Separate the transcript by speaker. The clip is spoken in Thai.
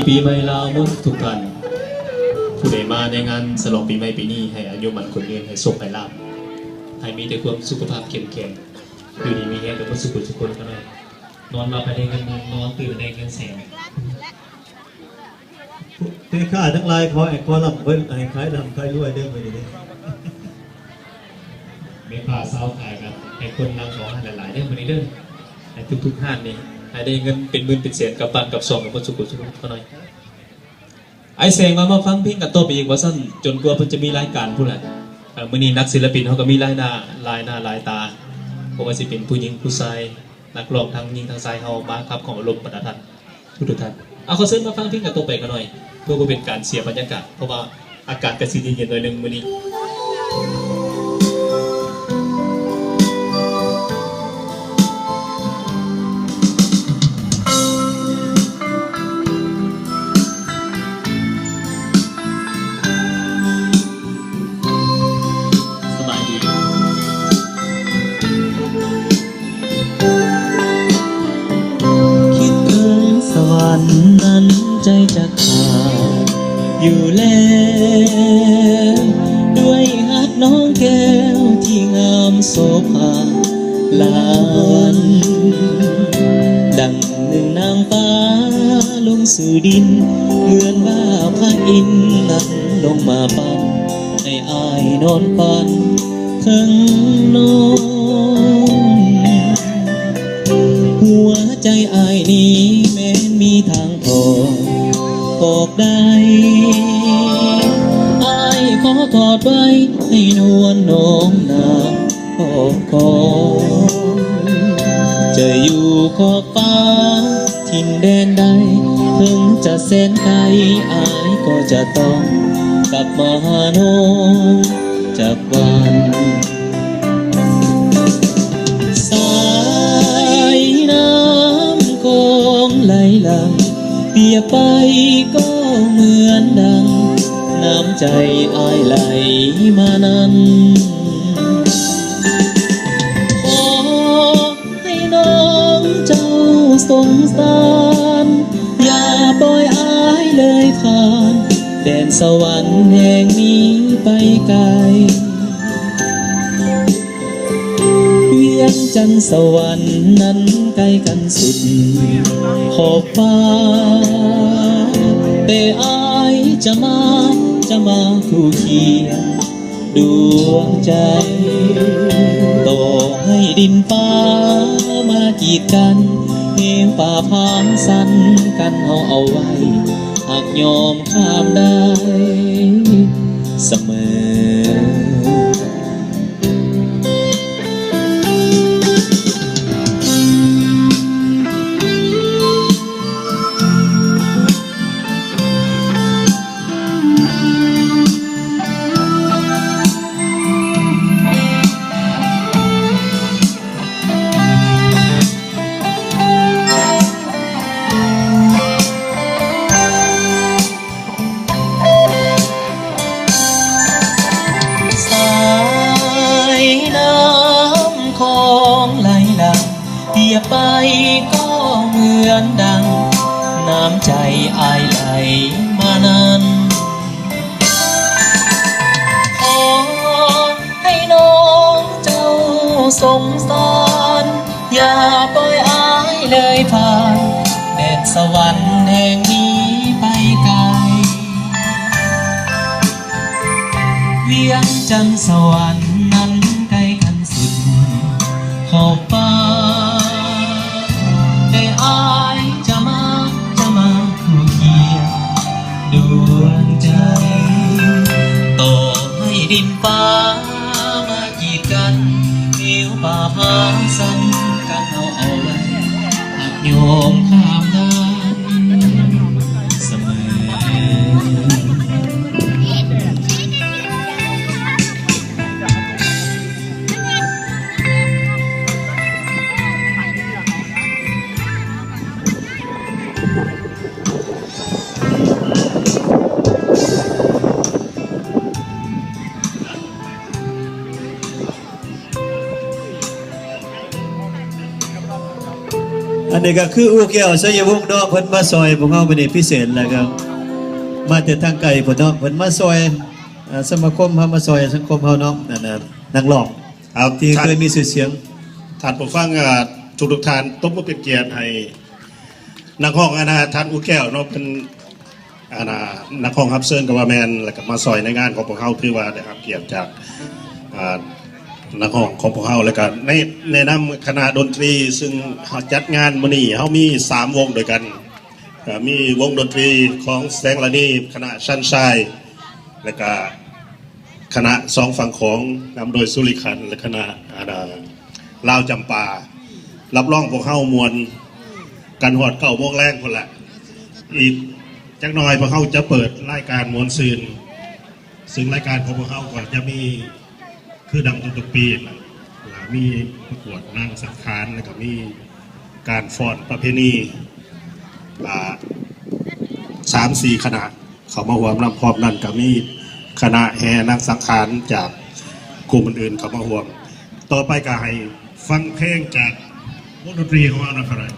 Speaker 1: ปีใหม่ลาวมุ่งทุกท่านผู้ใดมาในงานฉลองปีใหม่ปีนี้ให้อายุมันคนเรียนให้สุขให้ลาภให้มีแต่ความสุขภาพเข้มแข็งอยู่ดีมีแรงกับสุขสุขคนกันเลยนอนมาไปได้เงินนอนตื่นได้เงินแสน
Speaker 2: เพื่อข้าทั้งหลายขอให้ขอรับเพิ่นให้ขายดำขายรวยเด้อไปเด้อ
Speaker 1: เมีผ่าเศร้าขายกันให้คนนำของหลายๆเด้อวันนี้เด้อให้ทุกๆท่านนี่ให้ได้เงินเป็นหมื่นเป็นแสนกับปานกับซองกับสุขสุขเขาหน่อยไอ้แสงมาฟังเพลงกันต่อไปอีกว่าสั้นจนกว่าเพิ่นจะมีรายการผู้ใดมื้อนี้นักศิลปินเขาก็มีลายหน้าลายตาเพราะว่าสิเป็นผู้หญิงผู้ชายนักร้องทั้งหญิงทั้งชายเฮามาครับของอารมณ์ประทัดทุกท่านเอาเขาเชิญมาฟังเพลงกันต่อไปกันหน่อยเพื่อบ่เป็นการเสียบรรยากาศเพราะว่าอากาศก็สิเย็นๆหน่อยนึงมื้อนี้
Speaker 3: นั้นใจจะขาดอยู่แล้วด้วยฮักน้องแก้วที่งามโสภาลาวันดังหนึ่งนางฟ้าลงสู่ดินเหมือนว่าพระอินทร์นั้นลงมาปั้นให้อายนอนฝันถึงน้องหัวใจอายนี้แม้มีทางพออกได้อายขอถอดไว้ให้นวลน้องนาขอบคอยจะอยู่ขอบฟ้าทินแดนใดถึงจะแสนไกลอายก็จะต้องกลับมาหาน้องจากวันสายน้ำคงไหลหลังเปียกไปก็เหมือนดังน้ำใจอายไหลมานั้นขอให้น้องเจ้าสงสารอย่าปล่อยอายเลยผ่านแดนสวรรค์แห่งนี้ไปไกลเวียงจันทร์สวรรค์นั้นใกล้กันสุดขอบฟ้าแต่อายจะมาคู่เคียงดวงใจต่อให้ดินฟ้ามากีดกันเหวป่าพางสันกันเอาไว้หากยอมข้ามได้เสมอเปียกไปก็เหมือนดังน้ำใจอายไหลมานั้นขอให้น้องเจ้าสงสารอย่าปล่อยอายเลยผ่านแดนสวรรค์แห่งนี้ไปไกลเวียงจันทร์สวรรค์นั้นใกล้กันสุดขอบฟ้าคู่เคียงดวงใจต่อให้ดินฟ้ามากีดกันเหวป่าพางสันกันเอาไว้หากยอมข้ามได้เสมอ อ
Speaker 2: อันนี้ก็คืออูแก้วชัยวงศ์เนาะเพิ่นมาซอยพวกเฮามื้อนี้พิเศษแล้วครับมาแต่ทางไกลพุ่นเนาะเพิ่นมาซอยสมาคมเฮามาซอยสังคมเฮาเนาะนั่นน่ะนักร้อง
Speaker 4: ครับ
Speaker 2: ที่เคยมีชื่อเสียง
Speaker 4: ท่านผู้ฟังทุกท่านต้องมาเป็นเกียรติให้นักห้องท่านอูแก้วเนาะเป็นนักห้องรับเชิญกับว่าแมนแล้วก็มาซอยในงานของพวกเขาถือว่าได้รับเกียรติจากนักห้องของพวกเขาแล้วก็ในนำคณะดนตรีซึ่งจัดงานมื้อนี้เขามี3วงด้วยกันมีวงดนตรีของแสงละนีคณะชันชัยแล้วก็คณะสองฝั่งของนำโดยสุริคันและคณะลาวจำปารับรองพวกเข้ามวลกันหอดเก่าโมงแรงคนละอีกจักหน่อยพวกเขาจะเปิดรายการมวลซืนซึ่งรายการของพวกเขาก็จะมีคือดังทุกๆปีนะมีประกวดนางสังขารแล้วก็มีการฟ้อนประเพณี3-4คณะเขามาห่วมนำพร้อมนั่นก็มีคณะแห่นางสังขารจากกลุ่มอื่นๆเขามาห่วมต่อไปก็ให้ฟังเพลงจากวงดนตรีของเรานะครับ